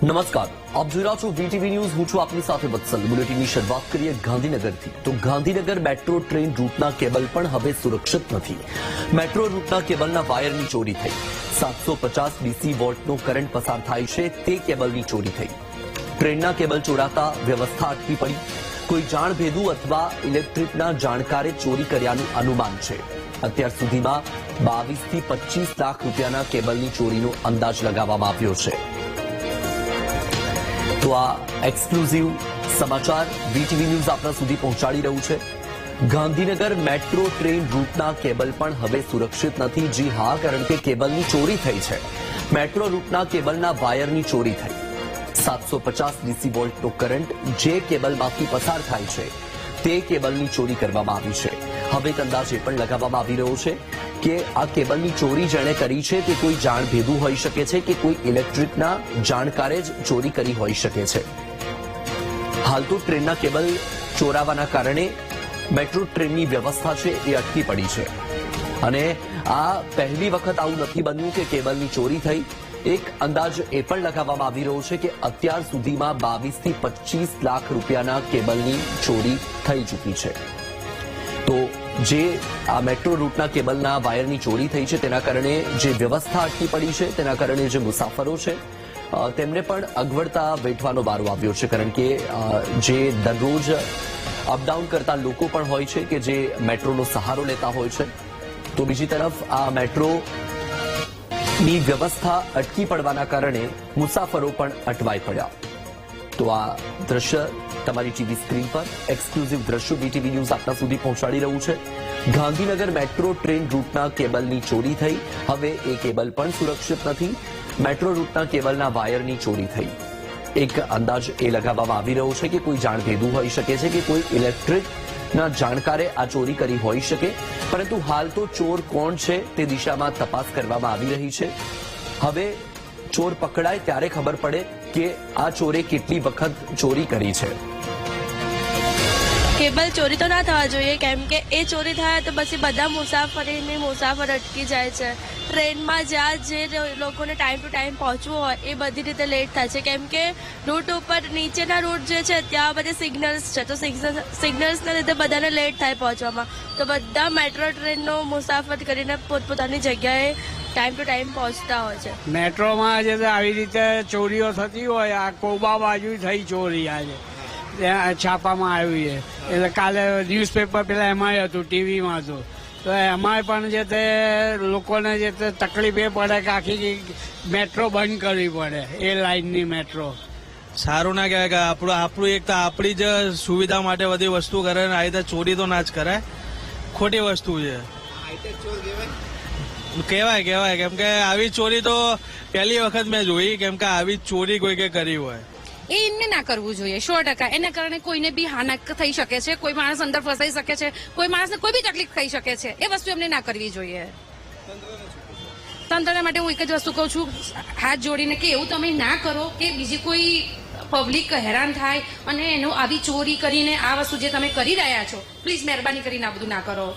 નમસ્કાર, આપ જોઈ રહ્યા છો વીટીવી ન્યૂઝ. હું છું આપની સાથે વત્સલ. બુલેટિનની શરૂઆત કરીએ ગાંધીનગરથી. તો ગાંધીનગર મેટ્રો ટ્રેન રૂટના કેબલ પણ હવે સુરક્ષિત નથી. મેટ્રો રૂટના કેબલના વાયરની ચોરી થઈ. 750 ડીસી વોલ્ટનો કરંટ પસાર થાય છે તે કેબલની ચોરી થઈ. ટ્રેનના કેબલ ચોરાતા વ્યવસ્થા અટકી પડી. કોઈ જાણભેદુ અથવા ઇલેક્ટ્રિકના જાણકારે ચોરી કર્યાનું અનુમાન છે. અત્યાર સુધીમાં 22 થી 25 લાખ રૂપિયાના કેબલની ચોરીનો અંદાજ લગાવવામાં આવ્યો છે. તો આ એક્સક્લુઝિવ સમાચાર વીટીવી ન્યૂઝ આપના સુધી પહોંચાડી રહ્યું છે. ગાંધીનગર મેટ્રો ટ્રેન રૂટના કેબલ પણ હવે સુરક્ષિત નથી. જી હા, કારણ કે કેબલની ચોરી થઈ છે. મેટ્રો રૂટના કેબલના વાયરની ચોરી થઈ. 750 ડીસી વોલ્ટનો કરંટ જે કેબલમાંથી પસાર થાય છે તે કેબલની ચોરી કરવામાં આવી છે. હવે એક અંદાજ એ પણ લગાવવામાં આવી રહ્યો છે કે આ કેબલની ચોરી જેણે કરી છે તે કોઈ જાણભેદુ હોઈ શકે છે કે કોઈ ઇલેક્ટ્રિકના જાણકારે જ ચોરી કરી હોઈ શકે છે. હાલ તો ટ્રેનના કેબલ ચોરાવાના કારણે મેટ્રો ટ્રેનની વ્યવસ્થા છે એ અટકી પડી છે અને આ પહેલી વખત આવું નથી બન્યું કે કેબલની ચોરી થઈ. એક અંદાજ એ પણ લગાવવામાં આવી રહ્યો છે કે અત્યાર સુધીમાં 22 થી 25 લાખ રૂપિયાના કેબલની ચોરી થઈ ચૂકી છે. તો જે આ મેટ્રો રૂટના કેબલના વાયરની ચોરી થઈ છે તેના કારણે જે વ્યવસ્થા અટકી પડી છે તેના કારણે જે મુસાફરો છે તેમને પણ અગવડતા વેઠવાનો વારો આવ્યો છે. કારણ કે જે દરરોજ અપડાઉન કરતા લોકો પણ હોય છે કે જે મેટ્રોનો સહારો લેતા હોય છે. તો બીજી તરફ આ મેટ્રોની વ્યવસ્થા અટકી પડવાના કારણે મુસાફરો પણ અટવાઈ પડ્યા. તો આ દ્રશ્ય તમારી ટીવી સ્ક્રીન પર એક્સક્લુઝિવ દ્રશ્યો વીટીવી ન્યૂઝ આપના સુધી પહોંચાડી રહ્યું છે. ગાંધીનગર મેટ્રો ટ્રેન રૂટના કેબલની ચોરી થઈ. હવે એ કેબલ પણ સુરક્ષિત નથી. મેટ્રો રૂટના કેબલના વાયરની ચોરી થઈ. એક અંદાજ એ લગાવવામાં આવી રહ્યો છે કે કોઈ જાણભેદુ હોઈ શકે છે કે કોઈ ઇલેક્ટ્રિકના જાણકારે આ ચોરી કરી હોઈ શકે. પરંતુ હાલ તો ચોર કોણ છે તે દિશામાં તપાસ કરવામાં આવી રહી છે. હવે ચોર પકડાય ત્યારે ખબર પડે કે આ ચોરે કેટલી વખત ચોરી કરી છે. કેબલ ચોરી તો ના થવા જોઈએ, કેમ કે એ ચોરી થાય તો પછી બધા મુસાફર અટકી જાય છે. ટ્રેનમાં જ્યાં જે લોકોને ટાઈમ ટુ ટાઈમ પહોંચવું હોય એ બધી રીતે લેટ થાય છે, કેમ કે રૂટ ઉપર નીચેના રૂટ જે છે ત્યાં બધી સિગ્નલ્સ છે. તો સિગ્નલ્સના લીધે બધાને લેટ થાય પહોંચવામાં. તો બધા મેટ્રો ટ્રેનનો મુસાફર કરીને પોતપોતાની જગ્યાએ ટાઈમ ટુ ટાઈમ પહોંચતા હોય છે. મેટ્રોમાં જે આવી રીતે ચોરીઓ થતી હોય, આ કોબા બાજુ થઈ ચોરી આજે ત્યાં છાપામાં આવ્યું છે. એટલે કાલે ન્યૂઝપેપર પેલા એમાંય હતું, ટીવીમાં હતું. તો એમાંય પણ જે તે લોકોને જે તે તકલીફ એ પડે કે આખી મેટ્રો બંધ કરવી પડે, એ લાઇનની મેટ્રો. સારું ના કહેવાય કે આપણું એક તો આપણી જ સુવિધા માટે બધી વસ્તુ કરે ને આ રીતે ચોરી તો ના જ કરાય. ખોટી વસ્તુ છે. કહેવાય કેમ કે આવી ચોરી તો પહેલી વખત મેં જોઈ. કેમ કે આવી ચોરી કોઈ કે કરી હોય એ એમને ના કરવું જોઈએ 100%. એના કારણે કોઈને બી હાનક થઈ શકે છે, કોઈ માણસ અંદર ફસાઈ શકે છે, કોઈ માણસને કોઈ બી તકલીફ થઈ શકે છે. એ વસ્તુ એમને ના કરવી જોઈએ. તંત્રના માટે હું એક જ વસ્તુ કહું છું, હાથ જોડીને કે એવું તમે ના કરો કે બીજી કોઈ પબ્લિક હેરાન થાય અને એનું આવી ચોરી કરીને આ વસ્તુ જે તમે કરી રહ્યા છો, પ્લીઝ મહેરબાની કરીને આ બધું ના કરો.